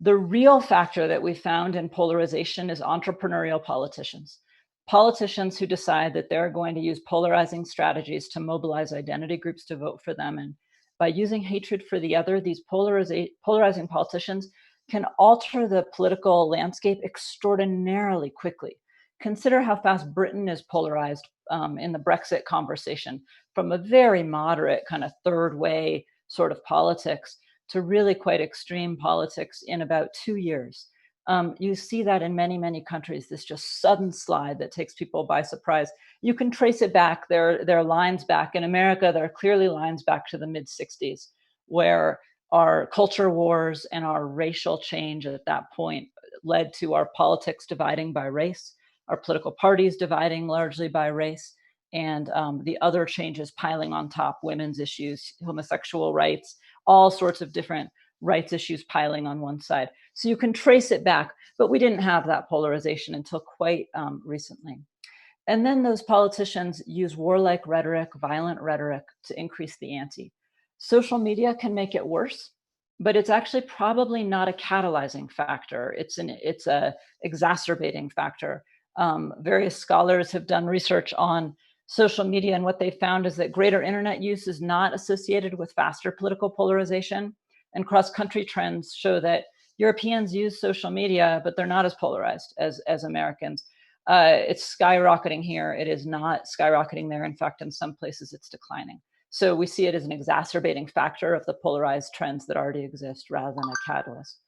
The real factor that we found in polarization is entrepreneurial politicians. Politicians who decide that they're going to use polarizing strategies to mobilize identity groups to vote for them. And by using hatred for the other, these polarizing politicians can alter the political landscape extraordinarily quickly. Consider how fast Britain is polarized in the Brexit conversation, from a very moderate kind of third way sort of politics to really quite extreme politics in about 2 years. You see that in many, many countries, this just sudden slide that takes people by surprise. You can trace it back. There are lines back. In America, there are clearly lines back to the mid-60s, where our culture wars and our racial change at that point led to our politics dividing by race, our political parties dividing largely by race, and the other changes piling on top: women's issues, homosexual rights, all sorts of different rights issues piling on one side. So you can trace it back, but we didn't have that polarization until quite recently. And then those politicians use warlike rhetoric, violent rhetoric, to increase the ante. Social media can make it worse, but it's actually probably not a catalyzing factor. It's a exacerbating factor. Various scholars have done research on social media, and what they found is that greater internet use is not associated with faster political polarization. And cross-country trends show that Europeans use social media, but they're not as polarized as Americans. It's skyrocketing here. It is not skyrocketing there. In fact, in some places, it's declining. So we see it as an exacerbating factor of the polarized trends that already exist rather than a catalyst.